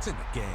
points in the game.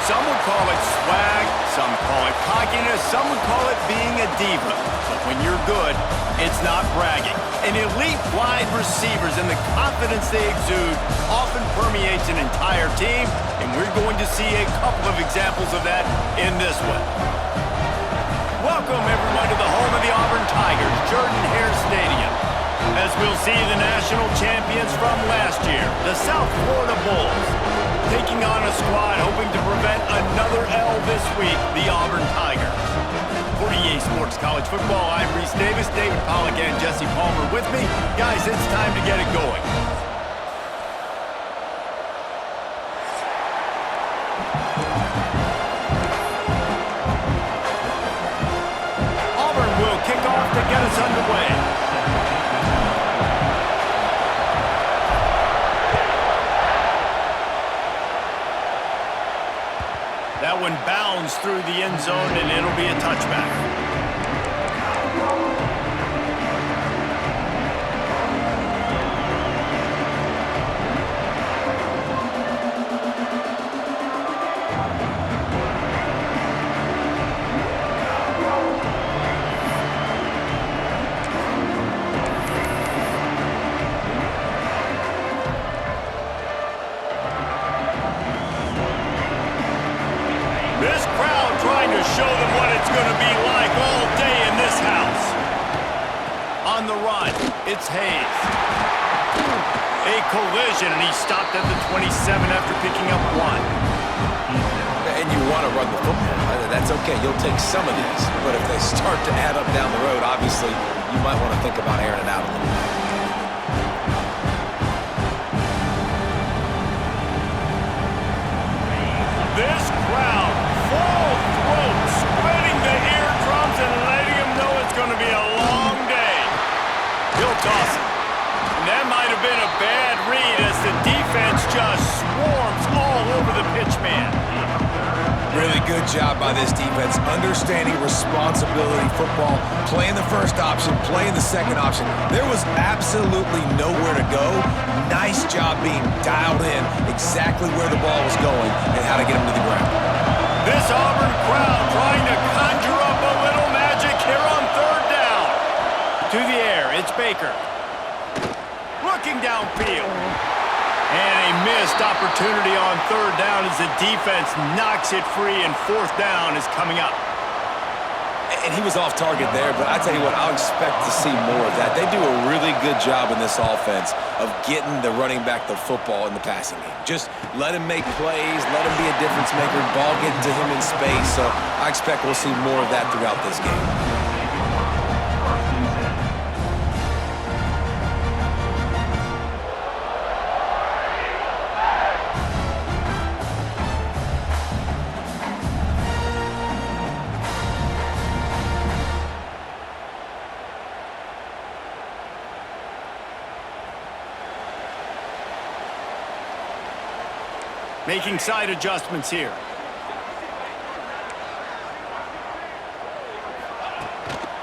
Some would call it swag, some call it cockiness, some would call it being a diva. But when you're good, it's not bragging. An elite wide receivers and the confidence they exude often permeates an entire team, and we're going to see a couple of examples of that in this one. Welcome, everyone, to the home of the Auburn Tigers, Jordan-Hare Stadium. As we'll see the national champions from last year, the South Florida Bulls, taking on a squad hoping to prevent another L this week, the Auburn Tigers. For EA Sports College Football, I'm Reese Davis, David Pollack, and Jesse Palmer with me. Guys, it's time to get it going. Auburn will kick off to get us underway. That one bounds through the end zone, and it'll be a touchback. This crowd trying to show them what it's going to be like all day in this house. On the run, it's Hayes. A collision, and he stopped at the 27 after picking up one. And you want to run the football. That's that's okay. You'll take some of these. But if they start to add up down the road, obviously, you might want to think about airing it out a little bit. This crowd, full throat, splitting the eardrums and letting them know it's going to be a long day. He'll toss it. And that might have been a bad read as the defense just swarms all over the pitch man. Really good job by this defense, understanding responsibility football, playing the first option, playing the second option. There was absolutely nowhere to go. Nice job being dialed in exactly where the ball was going and how to get him to the ground. This Auburn crowd trying to conjure up a little magic here on third down. To the air, it's Baker. Looking downfield. And a missed opportunity on third down as the defense knocks it free, and fourth down is coming up. And he was off target there, but I tell you what, I'll expect to see more of that. They do a really good job in this offense of getting the running back the football in the passing game. Just let him make plays, let him be a difference maker, ball getting to him in space. So I expect we'll see more of that throughout this game. Making side adjustments here.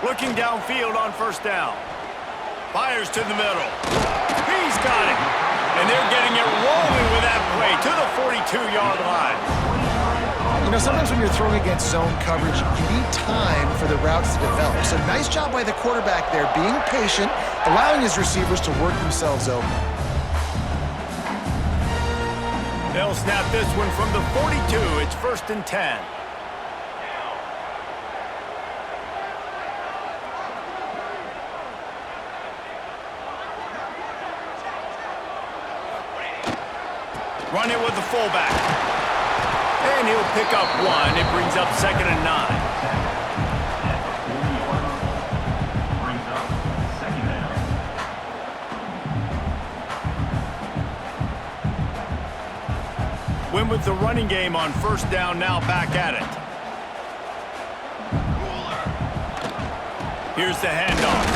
Looking downfield on first down. Fires to the middle. He's got it. And they're getting it rolling with that play to the 42-yard line. You know, sometimes when you're throwing against zone coverage, you need time for the routes to develop. So nice job by the quarterback there, being patient, allowing his receivers to work themselves open. They'll snap this one from the 42. It's 1st and 10. Run it with the fullback. And he'll pick up one. It brings up 2nd and 9. Win with the running game on first down, now back at it. Here's the handoff.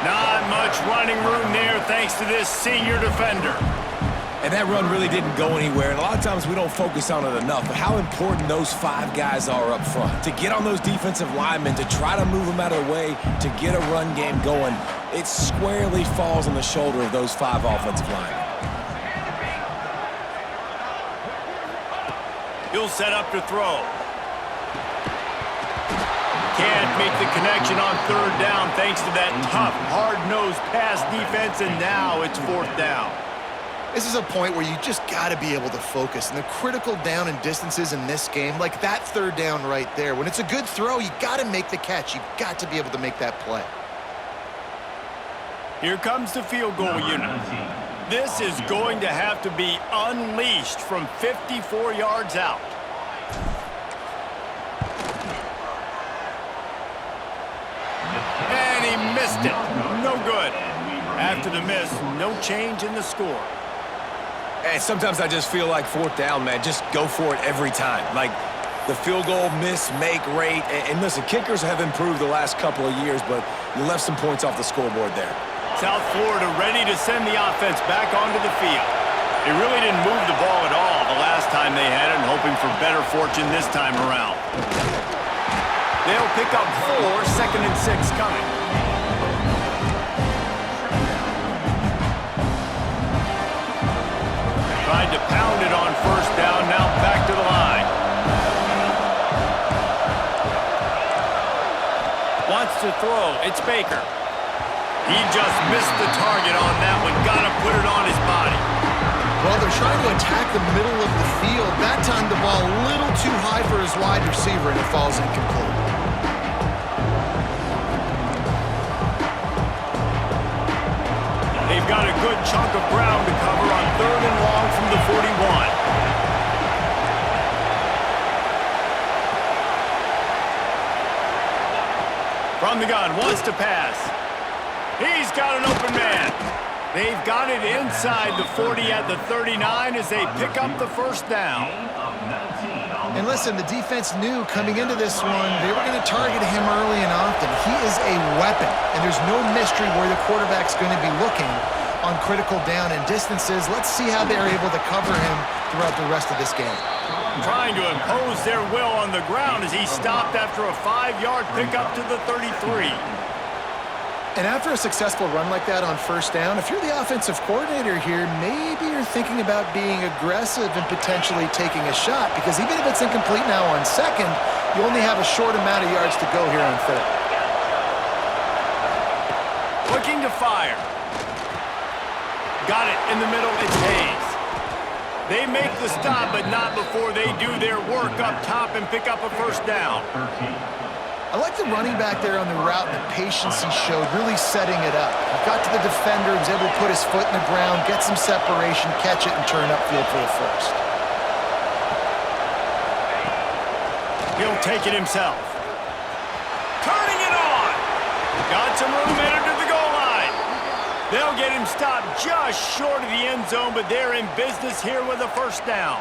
Not much running room there thanks to this senior defender. And that run really didn't go anywhere, and a lot of times we don't focus on it enough, but how important those 5 guys are up front. To get on those defensive linemen, to try to move them out of the way, to get a run game going, it squarely falls on the shoulder of those 5 offensive linemen. He'll set up to throw. Can't make the connection on third down thanks to that tough, hard-nosed pass defense, and now it's 4th down. This is a point where you just got to be able to focus. And the critical down and distances in this game, like that third down right there, when it's a good throw, you got to make the catch. You've got to be able to make that play. Here comes the field goal unit. This is going to have to be unleashed from 54 yards out. And he missed it. No good. After the miss, no change in the score. And sometimes I just feel like 4th down, man, just go for it every time. Like the field goal miss-make rate. And listen, kickers have improved the last couple of years, but you left some points off the scoreboard there. South Florida ready to send the offense back onto the field. They really didn't move the ball at all the last time they had it, and hoping for better fortune this time around. They'll pick up 4, 2nd and 6 coming. Tried to pound it on first down, now back to the line. Wants to throw, it's Baker. He just missed the target on that one. Got to put it on his body. Well, they're trying to attack the middle of the field. That time the ball a little too high for his wide receiver, and it falls incomplete. They've got a good chunk of ground to cover on 3rd and long from the 41. From the gun, wants to pass. He's got an open man. They've got it inside the 40 at the 39 as they pick up the first down. And listen, the defense knew coming into this one, they were going to target him early and often. He is a weapon, and there's no mystery where the quarterback's going to be looking on critical down and distances. Let's see how they're able to cover him throughout the rest of this game. Trying to impose their will on the ground as he stopped after a 5-yard pickup to the 33. And after a successful run like that on first down, if you're the offensive coordinator here, maybe you're thinking about being aggressive and potentially taking a shot, because even if it's incomplete now on second, you only have a short amount of yards to go here on third. Looking to fire. Got it in the middle, it's Hayes. They make the stop, but not before they do their work up top and pick up a first down. I like the running back there on the route and the patience he showed, really setting it up. He got to the defender, was able to put his foot in the ground, get some separation, catch it, and turn upfield for the first. He'll take it himself. Turning it on. Got some room headed to the goal line. They'll get him stopped just short of the end zone, but they're in business here with a first down.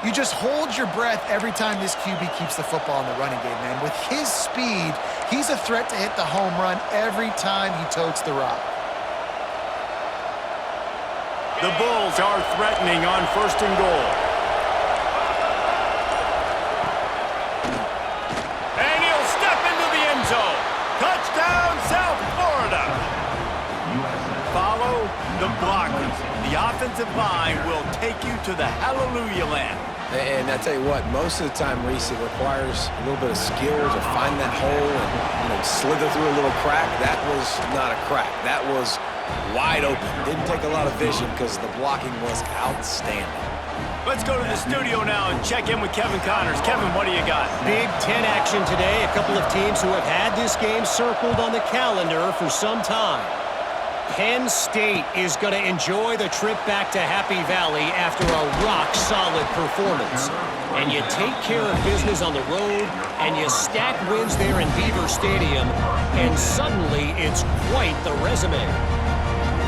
You just hold your breath every time this QB keeps the football in the running game, man. With his speed, he's a threat to hit the home run every time he totes the rock. The Bulls are threatening on first and goal. And he'll step into the end zone. Touchdown, South Florida. Follow the blockers. The offensive line will take you to the hallelujah land. And I tell you what, most of the time, Reese, it requires a little bit of skill to find that hole and slither through a little crack. That was not a crack. That was wide open. Didn't take a lot of vision because the blocking was outstanding. Let's go to the studio now and check in with Kevin Connors. Kevin, what do you got? Big Ten action today. A couple of teams who have had this game circled on the calendar for some time. Penn State is going to enjoy the trip back to Happy Valley after a rock-solid performance. And you take care of business on the road, and you stack wins there in Beaver Stadium, and suddenly it's quite the resume.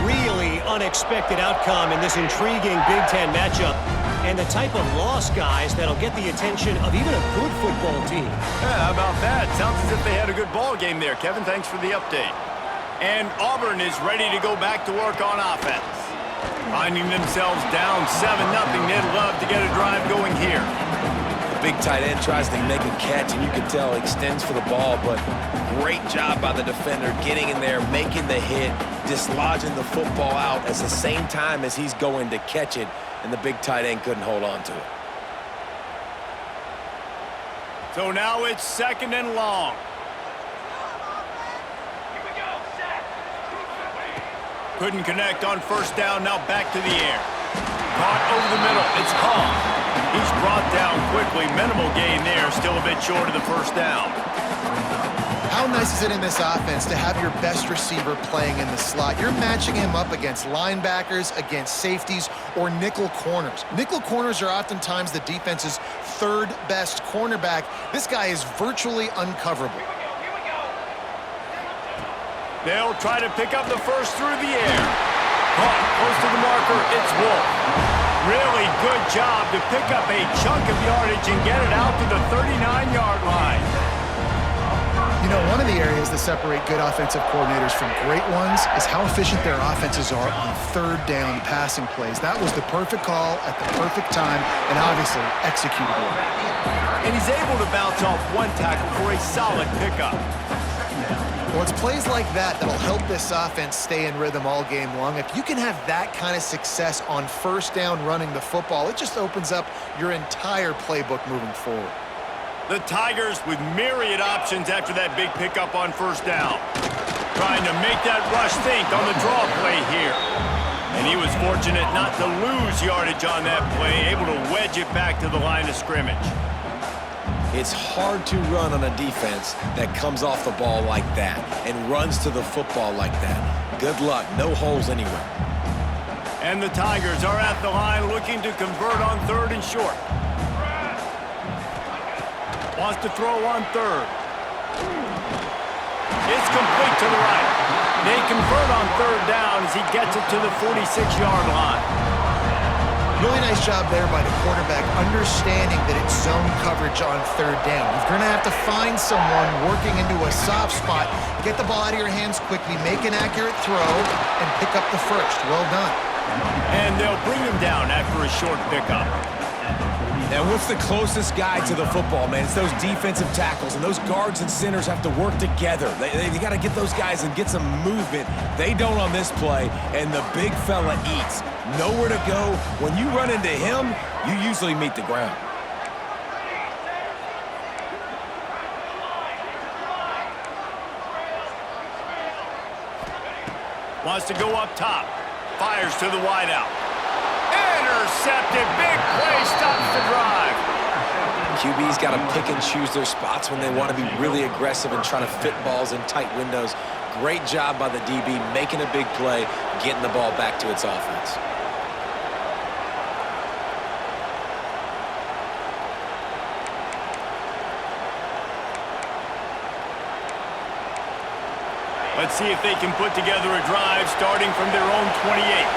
Really unexpected outcome in this intriguing Big Ten matchup, and the type of loss, guys, that'll get the attention of even a good football team. Yeah, how about that? Sounds as if they had a good ball game there. Kevin, thanks for the update. And Auburn is ready to go back to work on offense. Finding themselves down 7-0, they'd love to get a drive going here. The big tight end tries to make a catch, and you can tell he extends for the ball, but great job by the defender getting in there, making the hit, dislodging the football out at the same time as he's going to catch it, and the big tight end couldn't hold on to it. So now it's second and long. Couldn't connect on first down, now back to the air. Caught over the middle, it's Hall. He's brought down quickly, minimal gain there, still a bit short of the first down. How nice is it in this offense to have your best receiver playing in the slot? You're matching him up against linebackers, against safeties, or nickel corners. Nickel corners are oftentimes the defense's third best cornerback. This guy is virtually uncoverable. They'll try to pick up the first through the air. Caught close to the marker, it's Wolf. Really good job to pick up a chunk of yardage and get it out to the 39-yard line. You know, one of the areas that separate good offensive coordinators from great ones is how efficient their offenses are on third down passing plays. That was the perfect call at the perfect time and obviously executed well. And he's able to bounce off one tackle for a solid pickup. Well, it's plays like that that'll help this offense stay in rhythm all game long. If you can have that kind of success on first down running the football, it just opens up your entire playbook moving forward. The Tigers with myriad options after that big pickup on first down. Trying to make that rush think on the draw play here. And he was fortunate not to lose yardage on that play, able to wedge it back to the line of scrimmage. It's hard to run on a defense that comes off the ball like that and runs to the football like that. Good luck. No holes anywhere. And the Tigers are at the line looking to convert on third and short. Wants to throw on third. It's complete to the right. They convert on third down as he gets it to the 46-yard line. Really nice job there by the quarterback, understanding that it's zone coverage on third down. You're going to have to find someone working into a soft spot, get the ball out of your hands quickly, make an accurate throw, and pick up the first. Well done. And they'll bring him down after a short pickup. And what's the closest guy to the football, man? It's those defensive tackles, and those guards and centers have to work together. They got to get those guys and get some movement. They don't on this play, and the big fella eats. Nowhere to go. When you run into him, you usually meet the ground. Wants to go up top. Fires to the wideout. Intercepted. Big play stops the drive. QB's got to pick and choose their spots when they want to be really aggressive and try to fit balls in tight windows. Great job by the DB making a big play, getting the ball back to its offense. Let's see if they can put together a drive starting from their own 28.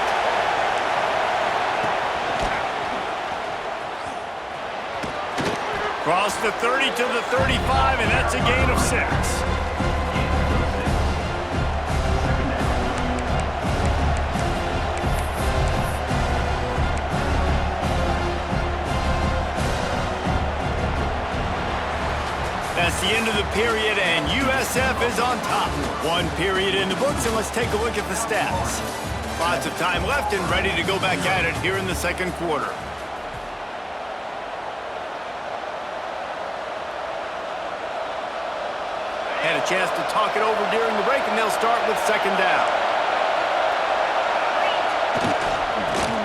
Cross the 30 to the 35, and that's a gain of 6. That's the end of the period, and USF is on top. One period in the books, and let's take a look at the stats. Lots of time left and ready to go back at it here in the second quarter. Had a chance to talk it over during the break, and they'll start with second down.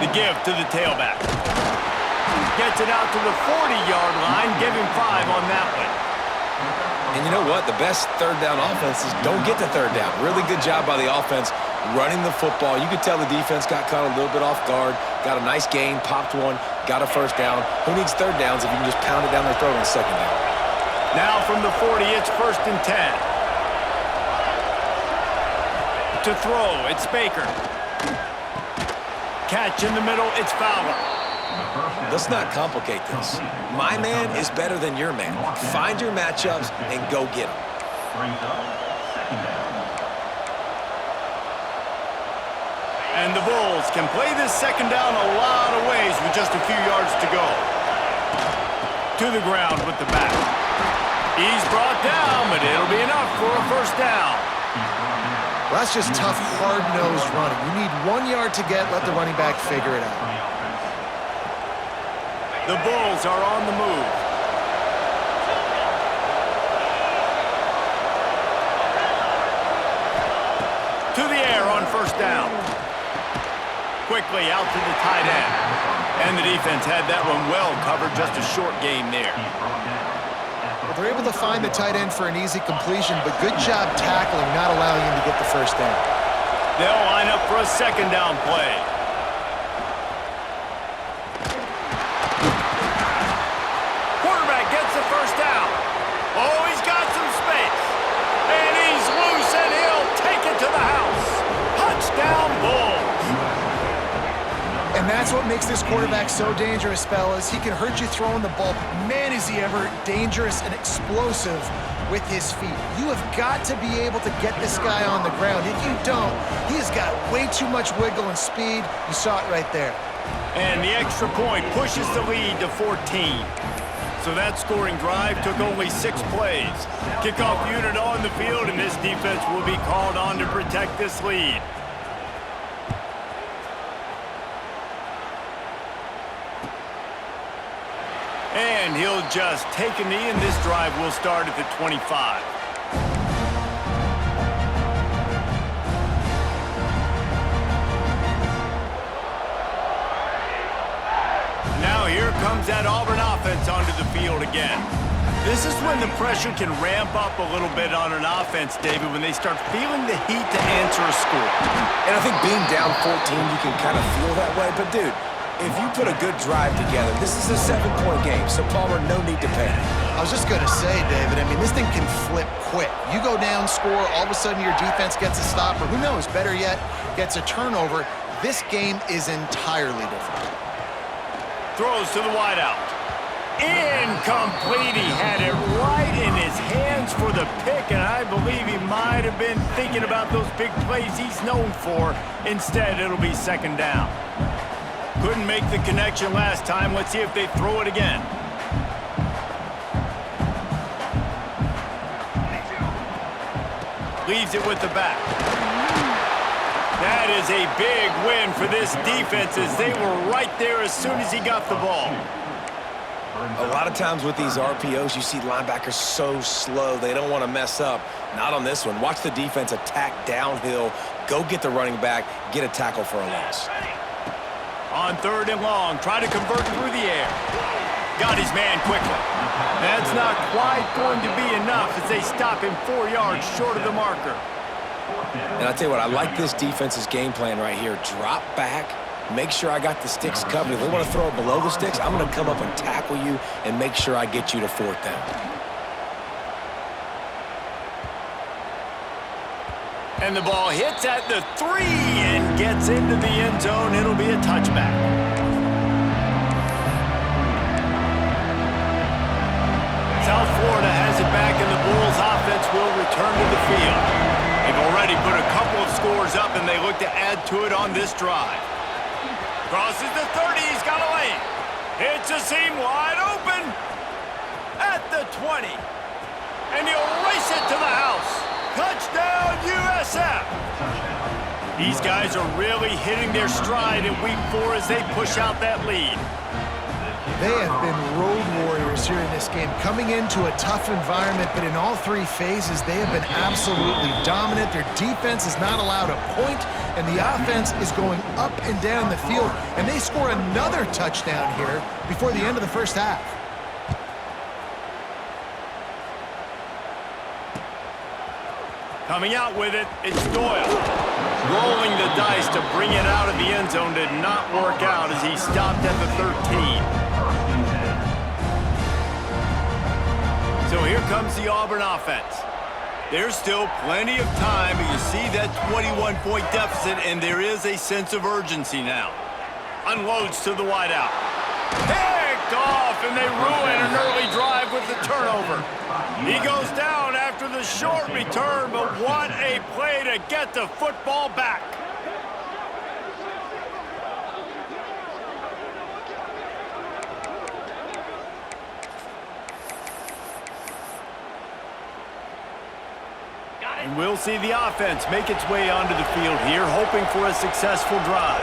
The give to the tailback. Gets it out to the 40-yard line. Give him 5 on that one. And you know what? The best third down offenses don't get to third down. Really good job by the offense running the football. You could tell the defense got caught a little bit off guard, got a nice gain, popped one, got a first down. Who needs third downs if you can just pound it down their throat on second down? Now from the 40, it's 1st and 10. To throw, it's Baker. Catch in the middle, it's Fowler. Let's not complicate this. My man is better than your man. Find your matchups and go get them. And the Bulls can play this second down a lot of ways with just a few yards to go. To the ground with the back. He's brought down, but it'll be enough for a first down. Well, that's just tough, hard-nosed running. You need 1 yard to get, let the running back figure it out. The Bulls are on the move. To the air on first down. Quickly out to the tight end. And the defense had that one well covered, just a short gain there. Well, they're able to find the tight end for an easy completion, but good job tackling, not allowing him to get the first down. They'll line up for a second down play. Quarterback gets the first down. Oh, he's got some space. And he's loose, and he'll take it to the house. Touchdown, Bulls. And that's what makes this quarterback so dangerous, fellas. He can hurt you throwing the ball. Man, is he ever dangerous and explosive with his feet. You have got to be able to get this guy on the ground. If you don't, he has got way too much wiggle and speed. You saw it right there. And the extra point pushes the lead to 14. So that scoring drive took only 6 plays. Kickoff unit on the field, and this defense will be called on to protect this lead. And he'll just take a knee, and this drive will start at the 25. Now here comes that Auburn offense onto the field again. This is when the pressure can ramp up a little bit on an offense, David, when they start feeling the heat to answer a score. And I think being down 14, you can kind of feel that way. But, dude, If you put a good drive together, this is a 7-point game, so Palmer, no need to panic. I was just going to say, David, I mean, this thing can flip quick. You go down, score, all of a sudden your defense gets a stop, or who knows, better yet, gets a turnover. This game is entirely different. Throws to the wideout. Incomplete. He had it right in his hands for the pick, and I believe he might have been thinking about those big plays he's known for. Instead, it'll be second down. Couldn't make the connection last time. Let's see if they throw it again. Leaves it with the back. That is a big win for this defense as they were right there as soon as he got the ball. A lot of times with these RPOs, you see linebackers so slow, they don't want to mess up. Not on this one. Watch the defense attack downhill, go get the running back, get a tackle for a loss. On third and long, try to convert through the air. Got his man quickly. That's not quite going to be enough as they stop him 4 yards short of the marker. And I tell you what, I like this defense's game plan right here. Drop back, make sure I got the sticks covered. If they want to throw it below the sticks, I'm going to come up and tackle you and make sure I get you to fourth down. And the ball hits at the 3 and gets into the end zone. It'll be a touchback. South Florida has it back, and the Bulls offense will return to the field. They've already put a couple of scores up, and they look to add to it on this drive. Crosses the 30, he's got a lane. Hits a seam wide open at the 20. And he'll race it to the house. Touchdown, USF! These guys are really hitting their stride in week 4 as they push out that lead. They have been road warriors here in this game, coming into a tough environment, but in all 3 phases, they have been absolutely dominant. Their defense is not allowed a point, and the offense is going up and down the field, and they score another touchdown here before the end of the first half. Coming out with it, it's Doyle. Rolling the dice to bring it out of the end zone did not work out as he stopped at the 13. So here comes the Auburn offense. There's still plenty of time, but you see that 21-point deficit, and there is a sense of urgency now. Unloads to the wideout. Picked off, and they ruin an early drive with the turnover. He goes down after the short return, but what a play to get the football back. And we'll see the offense make its way onto the field here, hoping for a successful drive.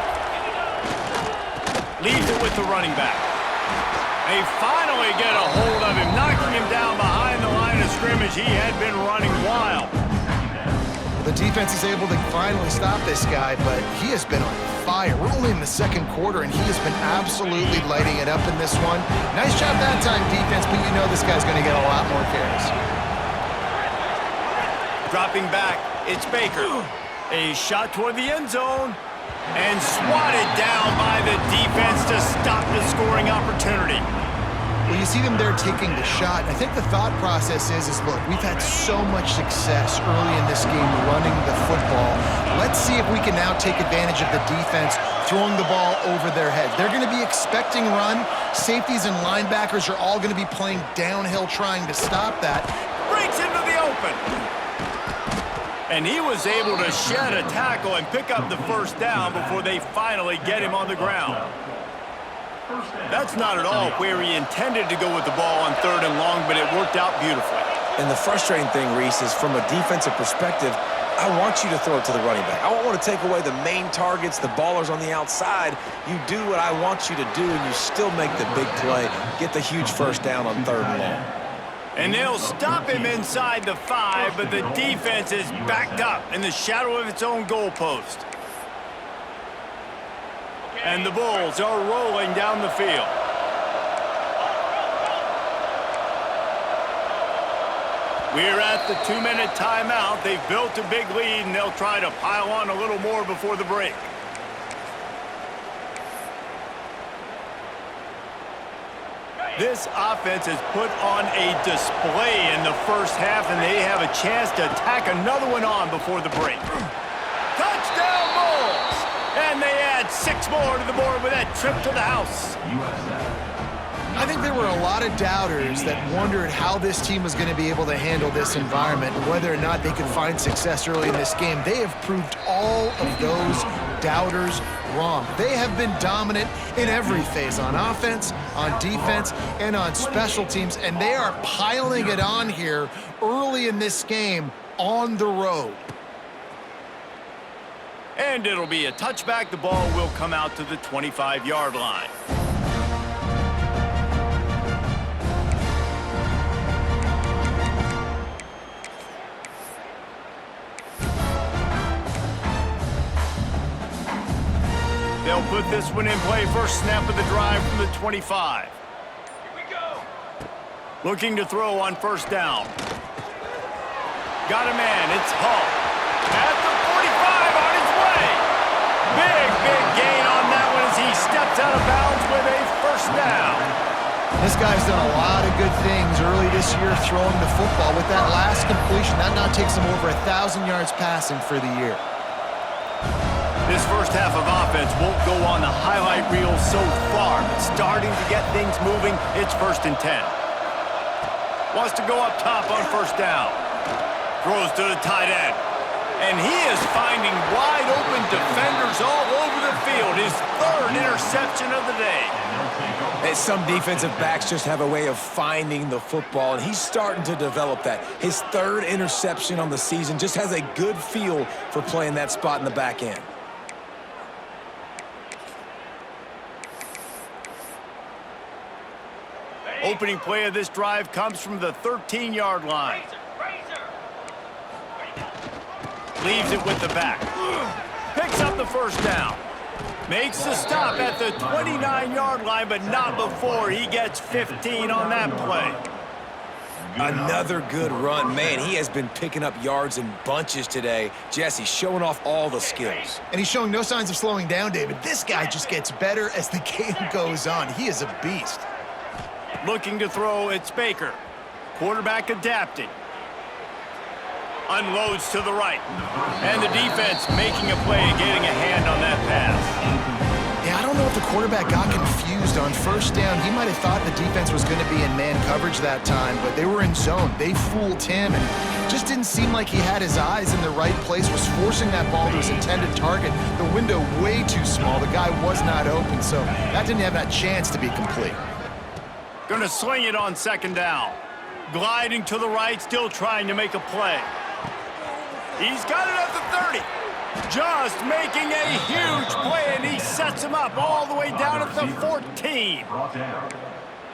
Leaves it with the running back. They finally get a hold of him, knocking him down behind the line of scrimmage. He had been running wild. The defense is able to finally stop this guy, but he has been on fire. We're only in the second quarter, and he has been absolutely lighting it up in this one. Nice job that time, defense, but you know this guy's going to get a lot more carries. Dropping back, it's Baker. A shot toward the end zone, and swatted down by the defense to stop the scoring opportunity. Well, you see them there taking the shot. I think the thought process is look, we've had so much success early in this game running the football. Let's see if we can now take advantage of the defense throwing the ball over their heads. They're going to be expecting run. Safeties and linebackers are all going to be playing downhill trying to stop that. Breaks into the open. And he was able to shed a tackle and pick up the first down before they finally get him on the ground. That's not at all where he intended to go with the ball on third and long, but it worked out beautifully. And the frustrating thing, Reese, is from a defensive perspective, I want you to throw it to the running back. I don't want to take away the main targets, the ballers on the outside. You do what I want you to do, and you still make the big play, get the huge first down on third and long. And they'll stop him inside the 5, but the defense is backed up in the shadow of its own goalpost. And the Bulls are rolling down the field. We're at the 2-minute timeout. They've built a big lead, and they'll try to pile on a little more before the break. This offense has put on a display in the first half, and they have a chance to tack another one on before the break. Touchdown, Bulls! And they add 6 more to the board with that trip to the house. I think there were a lot of doubters that wondered how this team was going to be able to handle this environment and whether or not they could find success early in this game. They have proved all of those doubters wrong. They have been dominant in every phase, on offense, on defense, and on special teams, and they are piling it on here early in this game on the road. And it'll be a touchback. The ball will come out to the 25-yard line. They'll put this one in play. First snap of the drive from the 25. Here we go. Looking to throw on first down. Got a man. It's Hull. At the 45 on his way. Big gain on that one as he steps out of bounds with a first down. This guy's done a lot of good things early this year throwing the football. With that last completion, that now takes him over 1,000 yards passing for the year. This first half of offense won't go on the highlight reel so far, but starting to get things moving. It's 1st and 10. Wants to go up top on first down. Throws to the tight end. And he is finding wide open defenders all over the field. His 3rd interception of the day. And some defensive backs just have a way of finding the football, and he's starting to develop that. His 3rd interception on the season, just has a good feel for playing that spot in the back end. Opening play of this drive comes from the 13-yard line. Leaves it with the back. Picks up the first down. Makes the stop at the 29-yard line, but not before he gets 15 on that play. Another good run. Man, he has been picking up yards in bunches today. Jesse showing off all the skills. And he's showing no signs of slowing down, David. This guy just gets better as the game goes on. He is a beast. Looking to throw, it's Baker. Quarterback adapting. Unloads to the right. And the defense making a play and getting a hand on that pass. Yeah, I don't know if the quarterback got confused on first down. He might have thought the defense was going to be in man coverage that time, but they were in zone. They fooled him and just didn't seem like he had his eyes in the right place, was forcing that ball to his intended target. The window way too small. The guy was not open, so that didn't have that chance to be complete. Gonna sling it on 2nd down. Gliding to the right, still trying to make a play. He's got it at the 30. Just making a huge play, and he sets him up all the way down at the 14.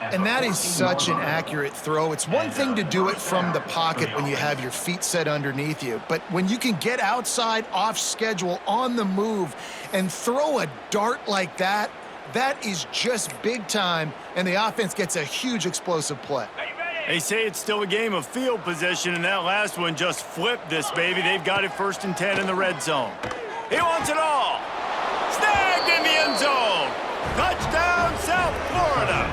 And that is such an accurate throw. It's one thing to do it from the pocket when you have your feet set underneath you, but when you can get outside, off schedule, on the move, and throw a dart like that, that is just big time, and the offense gets a huge explosive play. They say it's still a game of field position, and that last one just flipped this baby. They've got it 1st and 10 in the red zone. He wants it all. Snagged in the end zone. Touchdown, South Florida.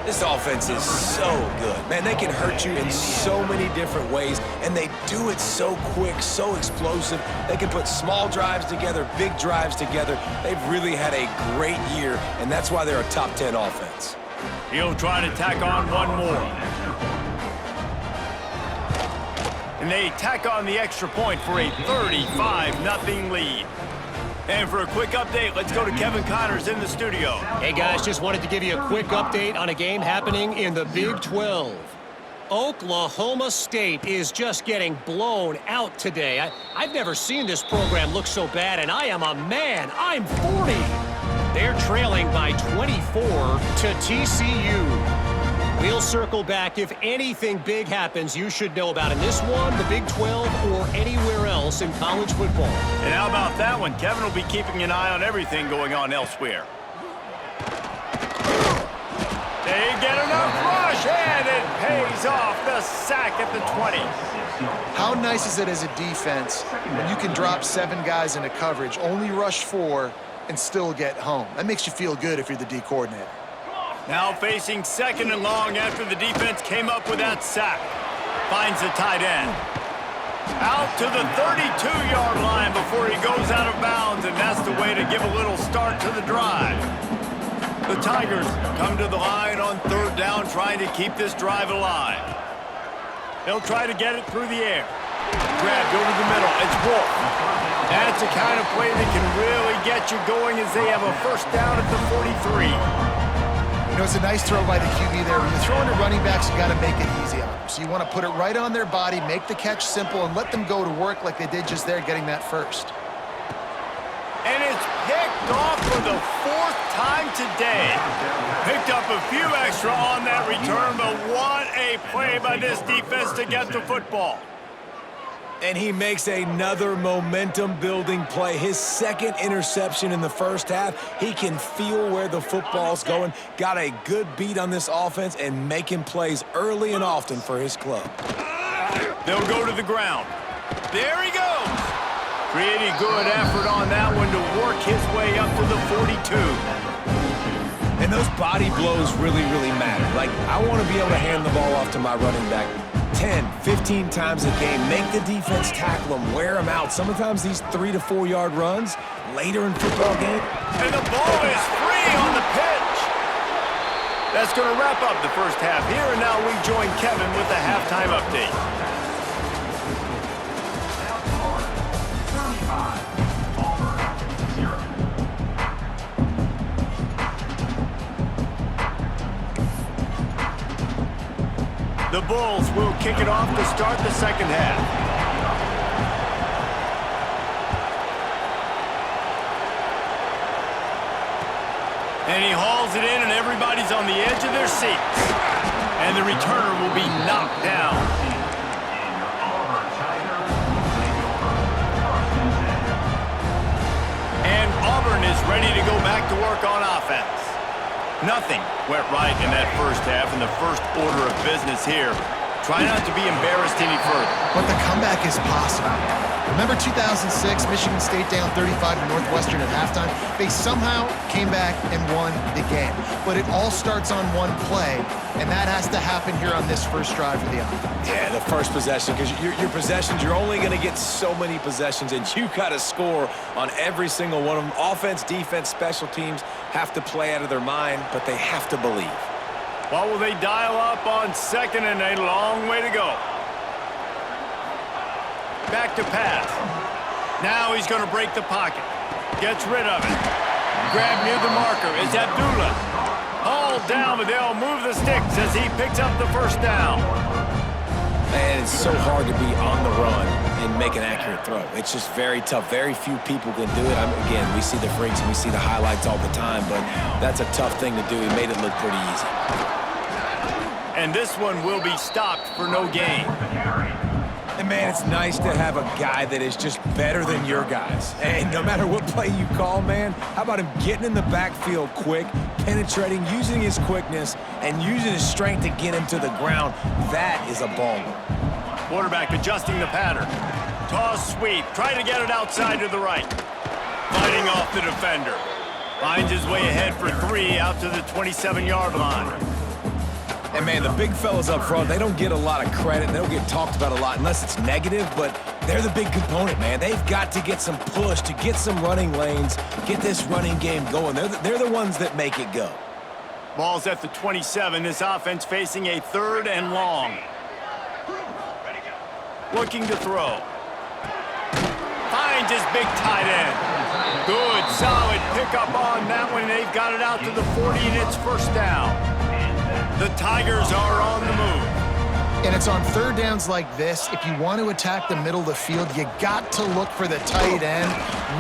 This offense is so good. Man, they can hurt you in so many different ways, and they do it so quick, so explosive. They can put small drives together, big drives together. They've really had a great year, and that's why they're a top 10 offense. He'll try to tack on one more. And they tack on the extra point for a 35-0 lead. And for a quick update, let's go to Kevin Connors in the studio. Hey, guys, just wanted to give you a quick update on a game happening in the Big 12. Oklahoma State is just getting blown out today. I've never seen this program look so bad, and I am a man. I'm 40. They're trailing by 24 to TCU. We'll circle back if anything big happens you should know about in this one, the Big 12, or anywhere else in college football. And how about that one? Kevin will be keeping an eye on everything going on elsewhere. They get enough rush, and it pays off the sack at the 20. How nice is it as a defense when you can drop 7 guys into coverage, only rush 4, and still get home? That makes you feel good if you're the D coordinator. Now facing second and long after the defense came up with that sack. Finds the tight end. Out to the 32-yard line before he goes out of bounds, and that's the way to give a little start to the drive. The Tigers come to the line on third down, trying to keep this drive alive. They'll try to get it through the air. Grabbed over the middle. It's Wolf. That's the kind of play that can really get you going as they have a first down at the 43. You know, it's a nice throw by the QB there. When you're throwing to running backs, you got to make it easy on them. So you want to put it right on their body, make the catch simple, and let them go to work like they did just there, getting that first. And it's picked off for the fourth time today. Picked up a few extra on that return, but what a play by this defense to get the football. And he makes another momentum-building play. His second interception in the first half. He can feel where the football's going. Got a good beat on this offense and making plays early and often for his club. They'll go to the ground. There he goes. Pretty good effort on that one to work his way up to the 42. And those body blows really, really matter. Like, I want to be able to hand the ball off to my running back 10, 15 times a game. Make the defense tackle them, wear them out. Sometimes these 3 to 4 yard runs later in football game. And the ball is free on the pitch. That's going to wrap up the first half here, and now we join Kevin with the halftime update. The Bulls will kick it off to start the second half. And he hauls it in, and everybody's on the edge of their seats. And the returner will be knocked down. And Auburn is ready to go back to work on offense. Nothing went right in that first half, and the first order of business here. Try not to be embarrassed any further. But the comeback is possible. Remember 2006, Michigan State down 35 to Northwestern at halftime? They somehow came back and won the game. But it all starts on one play, and that has to happen here on this first drive for the offense. Yeah, the first possession, because your possessions, you're only going to get so many possessions, and you got to score on every single one of them. Offense, defense, special teams have to play out of their mind, but they have to believe. What will they dial up on second, and a long way to go? Back to pass. Now he's going to break the pocket. Gets rid of it. Grab near the marker is Abdullah. Hauled down, but they'll move the sticks as he picks up the first down. Man, it's so hard to be on the run and make an accurate throw. It's just very tough. Very few people can do it. Again, we see the freaks and we see the highlights all the time, but that's a tough thing to do. He made it look pretty easy. And this one will be stopped for no gain. And, man, it's nice to have a guy that is just better than your guys. And no matter what play you call, man, how about him getting in the backfield quick, penetrating, using his quickness, and using his strength to get him to the ground? That is a baller. Quarterback adjusting the pattern. Toss sweep. Try to get it outside to the right. Fighting off the defender. Finds his way ahead for 3 out to the 27-yard line. And, man, the big fellas up front, they don't get a lot of credit. They don't get talked about a lot unless it's negative, but they're the big component, man. They've got to get some push, to get some running lanes, get this running game going. They're the ones that make it go. Ball's at the 27. This offense facing a 3rd and long. Looking to throw. Finds his big tight end. Good, solid pickup on that one. They've got it out to the 40, and it's first down. The Tigers are on the move. And it's on third downs like this. If you want to attack the middle of the field, you got to look for the tight end.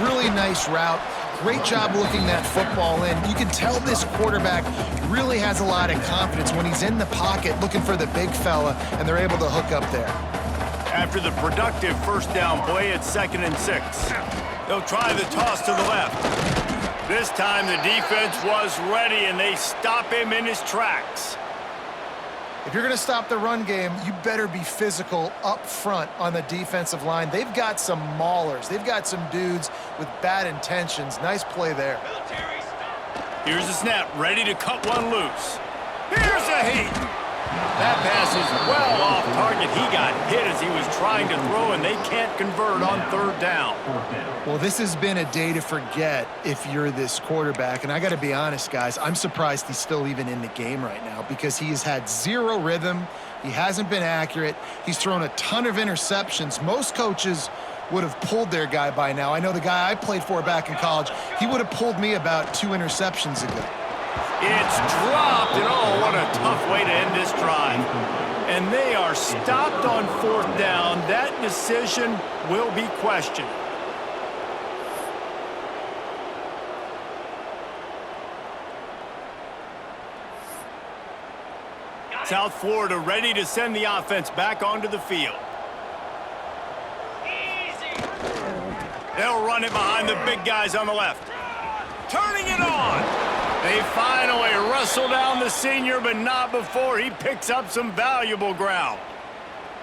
Really nice route. Great job looking that football in. You can tell this quarterback really has a lot of confidence when he's in the pocket looking for the big fella, and they're able to hook up there. After the productive first down play, it's 2nd and 6. They'll try the toss to the left. This time the defense was ready, and they stop him in his tracks. If you're going to stop the run game, you better be physical up front on the defensive line. They've got some maulers. They've got some dudes with bad intentions. Nice play there. Here's a snap, ready to cut one loose. Here's a heat. That pass is well off target. He got hit as he was trying to throw, and they can't convert on third down. Well, this has been a day to forget if you're this quarterback. And I got to be honest, guys, I'm surprised he's still even in the game right now because he has had zero rhythm. He hasn't been accurate. He's thrown a ton of interceptions. Most coaches would have pulled their guy by now. I know the guy I played for back in college, he would have pulled me about 2 interceptions ago. It's dropped, and oh, what a tough way to end this drive. And they are stopped on fourth down. That decision will be questioned. South Florida ready to send the offense back onto the field. They'll run it behind the big guys on the left. Turning it on. They finally wrestle down the senior, but not before he picks up some valuable ground.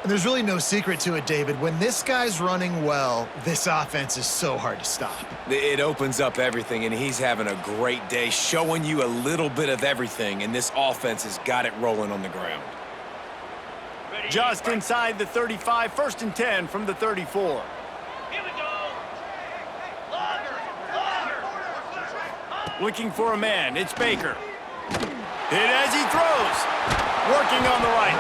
And there's really no secret to it, David. When this guy's running well, this offense is so hard to stop. It opens up everything, and he's having a great day, showing you a little bit of everything, and this offense has got it rolling on the ground. Just inside the 35, 1st and 10 from the 34. Looking for a man, it's Baker. Hit as he throws. Working on the right.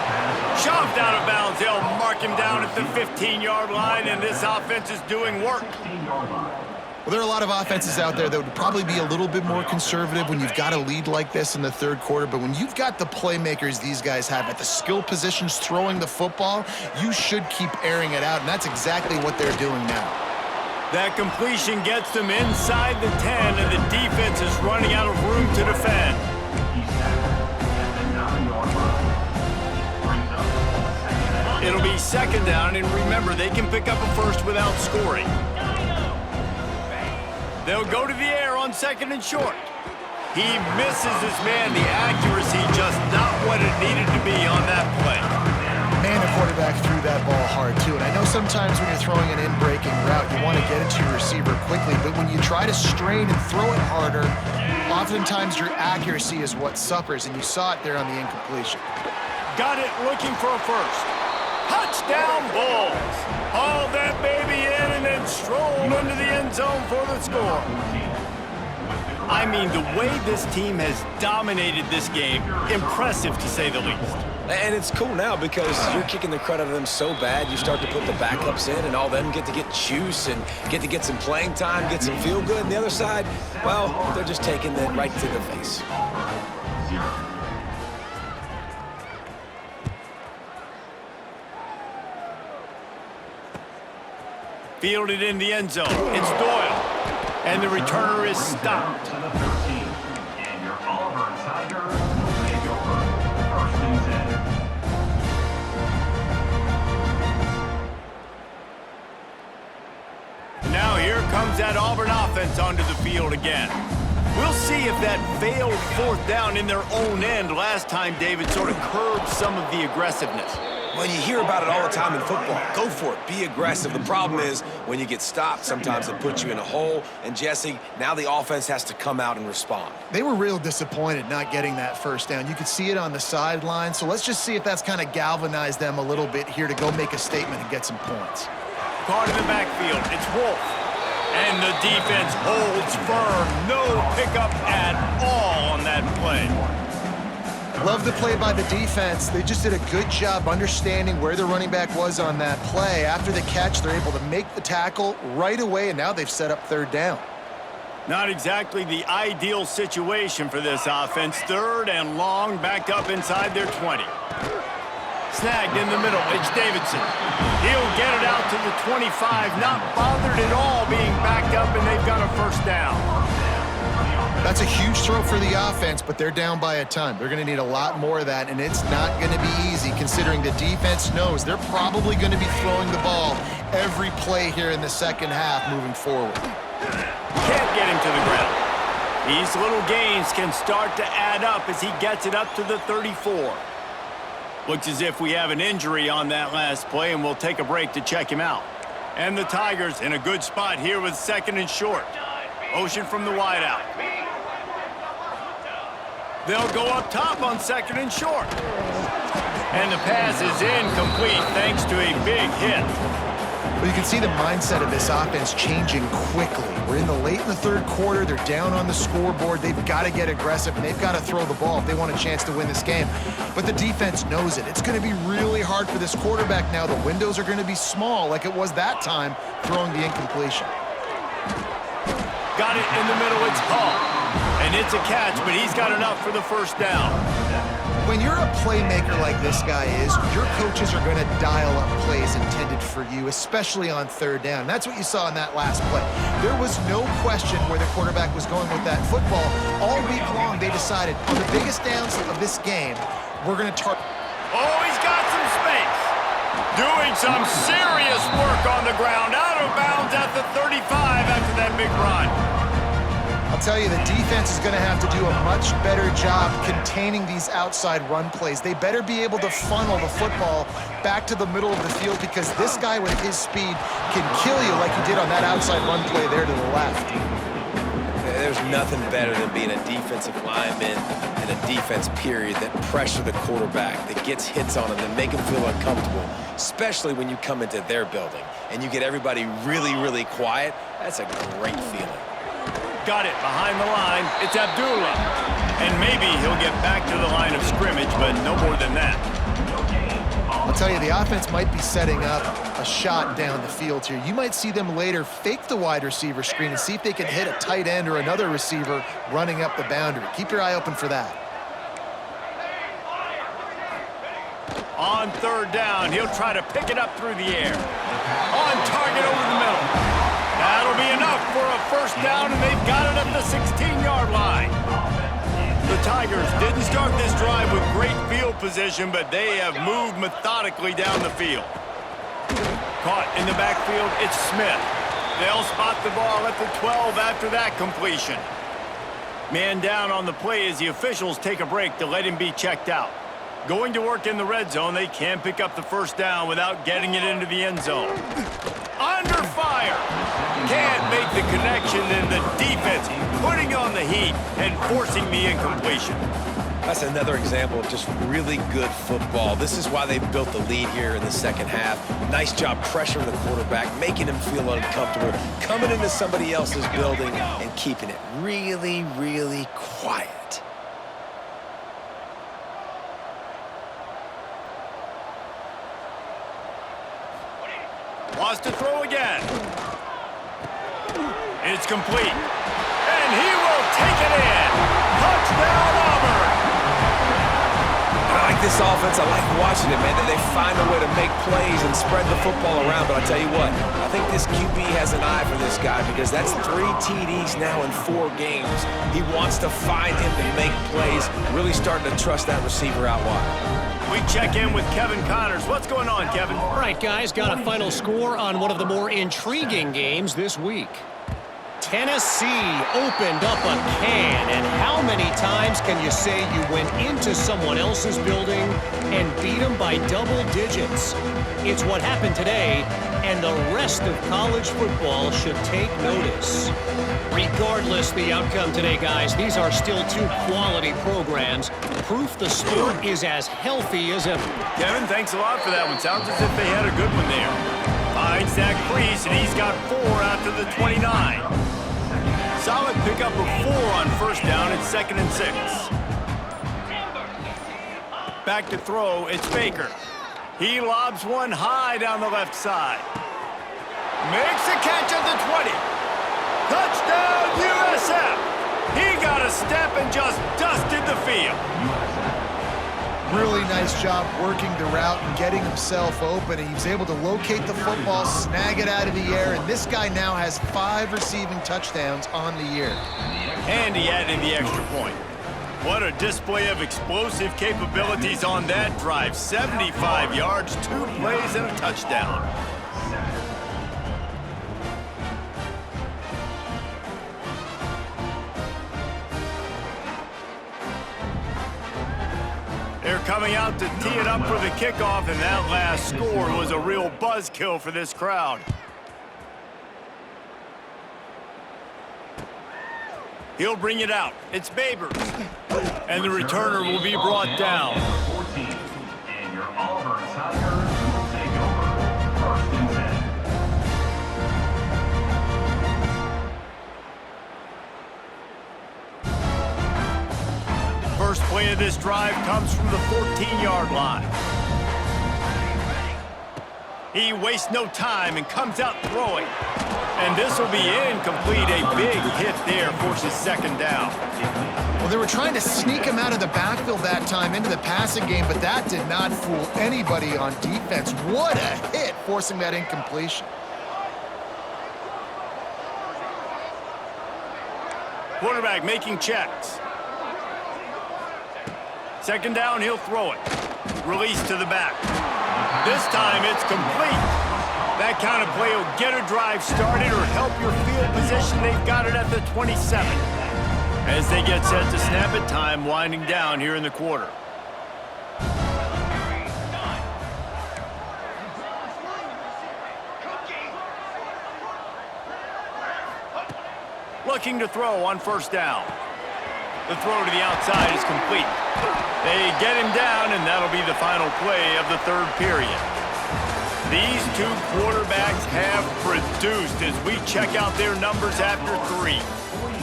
Shoved out of bounds. They'll mark him down at the 15-yard line, and this offense is doing work. Well, there are a lot of offenses out there that would probably be a little bit more conservative when you've got a lead like this in the third quarter, but when you've got the playmakers these guys have at the skill positions throwing the football, you should keep airing it out, and that's exactly what they're doing now. That completion gets them inside the 10, and the defense is running out of room to defend. It'll be 2nd down, and remember, they can pick up a first without scoring. They'll go to the air on 2nd and short. He misses his man. The accuracy just not what it needed to be on that play. Man, the quarterback threw that ball hard, too. And I know sometimes when you're throwing an in-breaking route, you want to get it to your receiver quickly. But when you try to strain and throw it harder, oftentimes your accuracy is what suffers. And you saw it there on the incompletion. Got it looking for a first. Touchdown Bulls. Hauled that baby in and then strolled into the end zone for the score. I mean, the way this team has dominated this game, impressive to say the least. And it's cool now because you're kicking the crud out of them so bad, you start to put the backups in, and all them get to get juice and get to get some playing time, get some feel good. And the other side, well, they're just taking it right to the face. Fielded in the end zone. It's Doyle. And the returner is stopped. Now here comes that Auburn offense onto the field again. We'll see if that failed 4th down in their own end last time, David, sort of curbed some of the aggressiveness. Well, you hear about it all the time in football. Go for it. Be aggressive. The problem is when you get stopped, sometimes it puts you in a hole. And, Jesse, now the offense has to come out and respond. They were real disappointed not getting that 1st down. You could see it on the sideline. So let's just see if that's kind of galvanized them a little bit here to go make a statement and get some points. Caught in the backfield. It's Wolf. And the defense holds firm. No pickup at all on that play. Love the play by the defense. They just did a good job understanding where the running back was on that play. After the catch, they're able to make the tackle right away, and now they've set up 3rd down. Not exactly the ideal situation for this offense. 3rd and long, backed up inside their 20. Snagged in the middle. It's Davidson. He'll get it out to the 25. Not bothered at all being backed up, and they've got a 1st down. That's a huge throw for the offense, but they're down by a ton. They're going to need a lot more of that, and it's not going to be easy considering the defense knows they're probably going to be throwing the ball every play here in the 2nd half moving forward. Can't get him to the ground. These little gains can start to add up as he gets it up to the 34. Looks as if we have an injury on that last play, and we'll take a break to check him out. And the Tigers in a good spot here with 2nd and short. Motion from the wideout. They'll go up top on 2nd and short. And the pass is incomplete thanks to a big hit. Well, you can see the mindset of this offense changing quickly. We're in the third quarter. They're down on the scoreboard. They've got to get aggressive, and they've got to throw the ball if they want a chance to win this game. But the defense knows it. It's going to be really hard for this quarterback now. The windows are going to be small like it was that time throwing the incompletion. Got it in the middle. It's Hall. And it's a catch, but he's got enough for the first down. When you're a playmaker like this guy is, your coaches are going to dial up plays intended for you, especially on 3rd down. That's what you saw in that last play. There was no question where the quarterback was going with that football. All week long, they decided, on the biggest downs of this game, we're going to target. Oh, he's got some space. Doing some serious work on the ground. Out of bounds at the 35 after that big run. I'll tell you, the defense is going to have to do a much better job containing these outside run plays. They better be able to funnel the football back to the middle of the field because this guy with his speed can kill you like he did on that outside run play there to the left. There's nothing better than being a defensive lineman and a defense period that pressure the quarterback, that gets hits on him, that make him feel uncomfortable, especially when you come into their building and you get everybody really, really quiet. That's a great feeling. Got it behind the line. It's Abdullah. And maybe he'll get back to the line of scrimmage, but no more than that. I'll tell you, the offense might be setting up a shot down the field here. You might see them later fake the wide receiver screen and see if they can hit a tight end or another receiver running up the boundary. Keep your eye open for that. On 3rd down, he'll try to pick it up through the air. On target over the middle. That'll be enough for a first down, and they've got it at the 16-yard line. The Tigers didn't start this drive with great field position, but they have moved methodically down the field. Caught in the backfield, it's Smith. They'll spot the ball at the 12 after that completion. Man down on the play as the officials take a break to let him be checked out. Going to work in the red zone, they can't pick up the first down without getting it into the end zone. Under fire. Can't make the connection, and the defense putting on the heat and forcing the incompletion. That's another example of just really good football. This is why they've built the lead here in the second half. Nice job pressuring the quarterback, making him feel uncomfortable, coming into somebody else's building and keeping it really, really quiet. Wants to throw again. It's complete. And he will take it in. Touchdown, Auburn. I like this offense. I like watching it, man. They find a way to make plays and spread the football around. But I tell you what, I think this QB has an eye for this guy because that's 3 TDs now in 4 games. He wants to find him to make plays, really starting to trust that receiver out wide. We check in with Kevin Connors. What's going on, Kevin? All right, guys, got a final score on one of the more intriguing games this week. Tennessee opened up a can, and how many times can you say you went into someone else's building and beat them by double digits? It's what happened today, and the rest of college football should take notice. Regardless the outcome today, guys, these are still 2 quality programs. Proof the sport is as healthy as ever. Kevin, thanks a lot for that one. Sounds as if they had a good one there. Finds that crease, and he's got 4 after the 29. Solid pickup of 4 on first down. It's 2nd and 6. Back to throw, it's Baker. He lobs one high down the left side. Makes a catch at the 20. Touchdown, USF! He got a step and just dusted the field. Really nice job working the route and getting himself open. And he was able to locate the football, snag it out of the air, and this guy now has 5 receiving touchdowns on the year. And he added the extra point. What a display of explosive capabilities on that drive. 75 yards, 2 plays, and a touchdown. They're coming out to tee it up for the kickoff, and that last score was a real buzzkill for this crowd. He'll bring it out. It's Babers. And the returner will be brought down. And your Auburn Tigers will take over 1st and 10. First play of this drive comes from the 14-yard line. He wastes no time and comes out throwing. And this will be incomplete. A big hit there forces 2nd down. Well, they were trying to sneak him out of the backfield that time into the passing game, but that did not fool anybody on defense. What a hit, forcing that incompletion. Quarterback making checks. 2nd down, he'll throw it. Release to the back. This time it's complete. That kind of play will get a drive started or help your field position. They've got it at the 27. As they get set to snap it, time winding down here in the quarter. Looking to throw on 1st down. The throw to the outside is complete. They get him down, and that'll be the final play of the 3rd period. These two quarterbacks have produced as we check out their numbers after 3.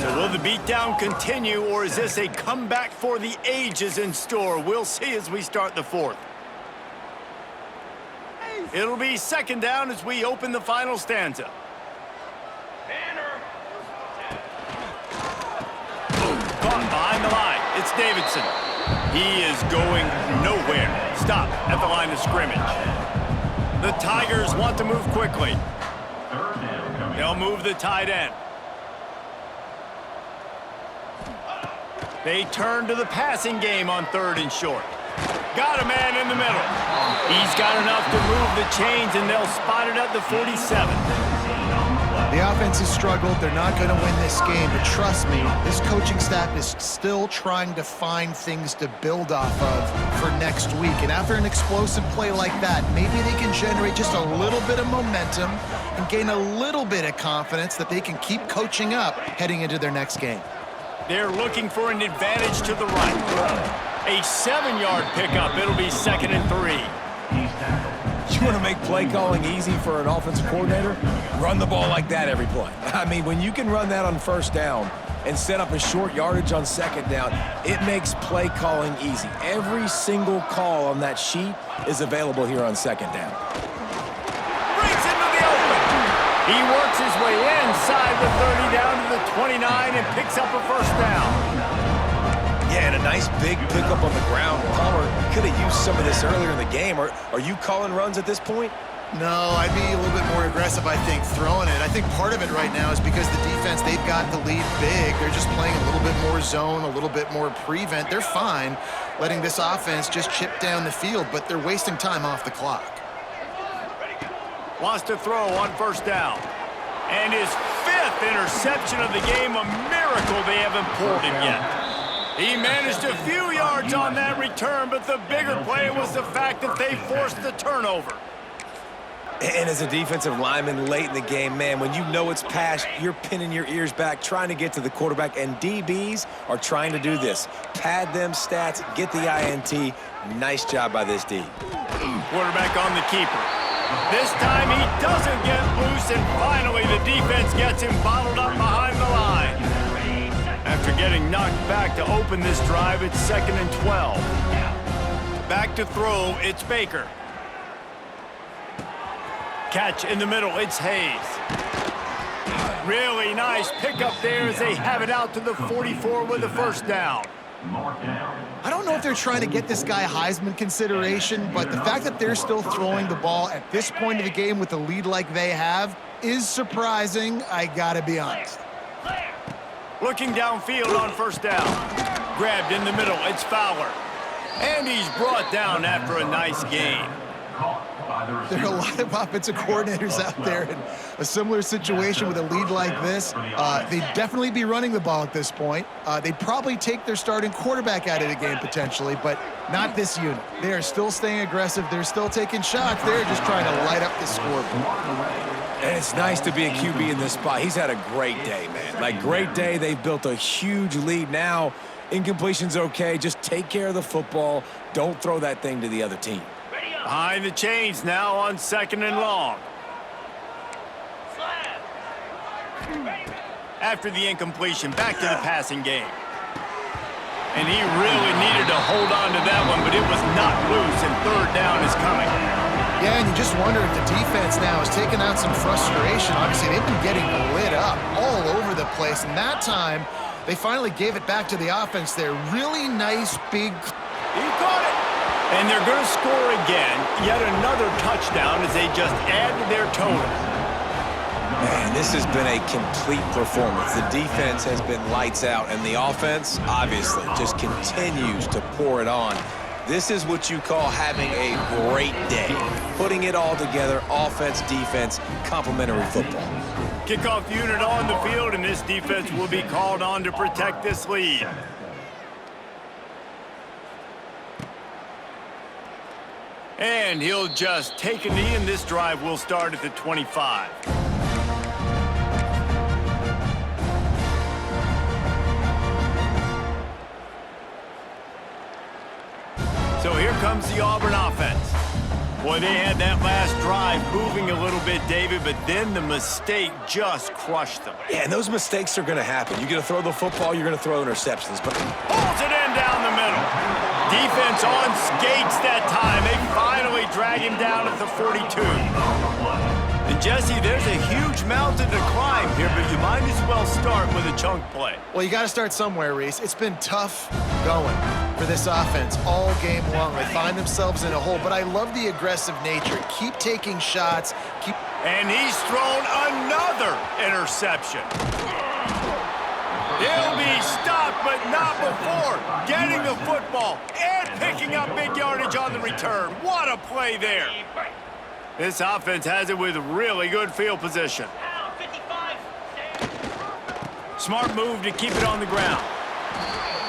So will the beatdown continue, or is this a comeback for the ages in store? We'll see as we start the 4th. It'll be 2nd down as we open the final stanza. Caught behind the line. It's Davidson. He is going nowhere. Stop at the line of scrimmage. The Tigers want to move quickly. They'll move the tight end. They turn to the passing game on 3rd and short. Got a man in the middle. He's got enough to move the chains, and they'll spot it at the 47. The offense has struggled. They're not going to win this game, but trust me, this coaching staff is still trying to find things to build off of for next week. And after an explosive play like that, maybe they can generate just a little bit of momentum and gain a little bit of confidence that they can keep coaching up heading into their next game. They're looking for an advantage to the right. A 7-yard pickup. It'll be 2nd and 3. You want to make play calling easy for an offensive coordinator? Run the ball like that every play. I mean, when you can run that on 1st down and set up a short yardage on 2nd down, it makes play calling easy. Every single call on that sheet is available here on 2nd down. Brings into the open. He works his way inside the 30 down to the 29 and picks up a 1st down. Yeah, and a nice big pickup on the ground. Palmer could have used some of this earlier in the game. Are you calling runs at this point? No, I'd be a little bit more aggressive, I think, throwing it. I think part of it right now is because the defense, they've got the lead big. They're just playing a little bit more zone, a little bit more prevent. They're fine letting this offense just chip down the field, but they're wasting time off the clock. Wants to throw on 1st down. And his 5th interception of the game, a miracle they haven't pulled him yet. He managed a few yards on that return, but the bigger play was the fact that they forced the turnover. And as a defensive lineman late in the game, man, when you know it's past, you're pinning your ears back, trying to get to the quarterback, and DBs are trying to do this. Pad them stats, get the INT. Nice job by this D. Quarterback on the keeper. This time he doesn't get loose, and finally the defense gets him bottled up behind the line. After getting knocked back to open this drive, it's 2nd and 12. Back to throw, it's Baker. Catch in the middle, it's Hayes. Really nice pickup there as they have it out to the 44 with a 1st down. I don't know if they're trying to get this guy Heisman consideration, but the fact that they're still throwing the ball at this point of the game with a lead like they have is surprising, I gotta be honest. Looking downfield on 1st down. Grabbed in the middle, it's Fowler. And he's brought down after a nice gain. There are a lot of offensive coordinators out there in a similar situation with a lead like this. They'd definitely be running the ball at this point. They'd probably take their starting quarterback out of the game potentially, but not this unit. They are still staying aggressive. They're still taking shots. They're just trying to light up the scoreboard. And it's nice to be a QB in this spot. He's had a great day, man. Like, great day. They've built a huge lead now. Incompletion's okay. Just take care of the football. Don't throw that thing to the other team. Behind the chains now on 2nd and long. After the incompletion, back to the passing game. And he really needed to hold on to that one, but it was not loose, and 3rd down is coming. Yeah, and you just wonder if the defense now is taking out some frustration. Obviously, they've been getting lit up all over the place, and that time, they finally gave it back to the offense there. Really nice, big... He caught it! And they're going to score again. Yet another touchdown as they just add to their total. Man, this has been a complete performance. The defense has been lights out, and the offense, obviously, just continues to pour it on. This is what you call having a great day. Putting it all together, offense, defense, complementary football. Kickoff unit on the field, and this defense will be called on to protect this lead. And he'll just take a knee, and this drive will start at the 25. So here comes the Auburn offense. Boy, they had that last drive moving a little bit, David, but then the mistake just crushed them. Yeah, and those mistakes are going to happen. You're going to throw the football, you're going to throw interceptions. But pulls it in down the middle. Defense on skates that time. They finally drag him down at the 42. And, Jesse, there's a huge mountain to climb here, but you might as well start with a chunk play. Well, you got to start somewhere, Reese. It's been tough going for this offense all game long. They find themselves in a hole, but I love the aggressive nature. Keep taking shots. And he's thrown another interception. He'll be stopped, but not before getting the football and picking up big yardage on the return. What a play there. This offense has it with really good field position. Smart move to keep it on the ground.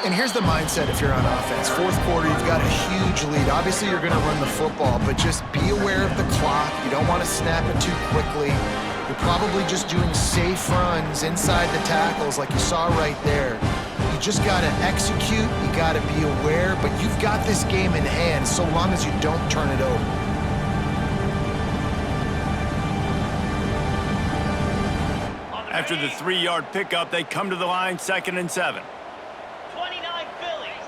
And here's the mindset if you're on offense. 4th quarter, you've got a huge lead. Obviously, you're going to run the football, but just be aware of the clock. You don't want to snap it too quickly. You're probably just doing safe runs inside the tackles like you saw right there. You just got to execute. You got to be aware, but you've got this game in hand so long as you don't turn it over. After the 3-yard pickup, they come to the line, 2nd and 7. 29 Phillies.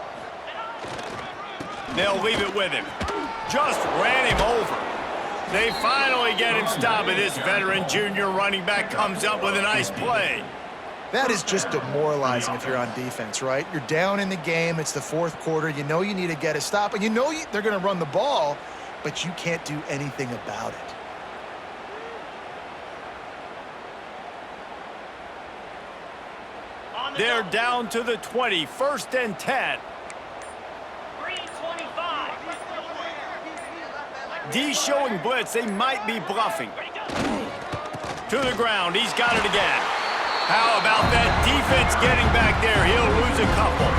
They'll leave it with him. Just ran him over. They finally get him stopped, and this veteran junior running back comes up with a nice play. That is just demoralizing if you're on defense, right? You're down in the game. It's the 4th quarter. You know you need to get a stop, and you know they're going to run the ball, but you can't do anything about it. They're down to the 20, 1st and 10. Green 25. D showing blitz. They might be bluffing. To the ground. He's got it again. How about that defense getting back there? He'll lose a couple.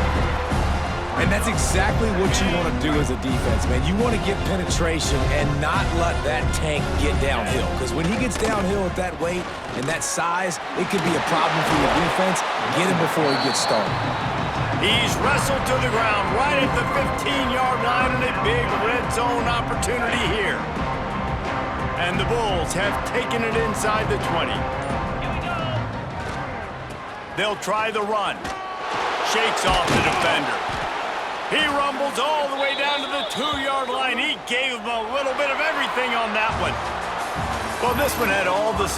And that's exactly what you want to do as a defense, man. You want to get penetration and not let that tank get downhill. Because when he gets downhill at that weight and that size, it could be a problem for your defense. Get him before he gets started. He's wrestled to the ground right at the 15-yard line, and a big red zone opportunity here. And the Bulls have taken it inside the 20. They'll try the run. Shakes off the defender. He rumbles all the way down to the 2-yard line. He gave him a little bit of everything on that one. Well, this one had all the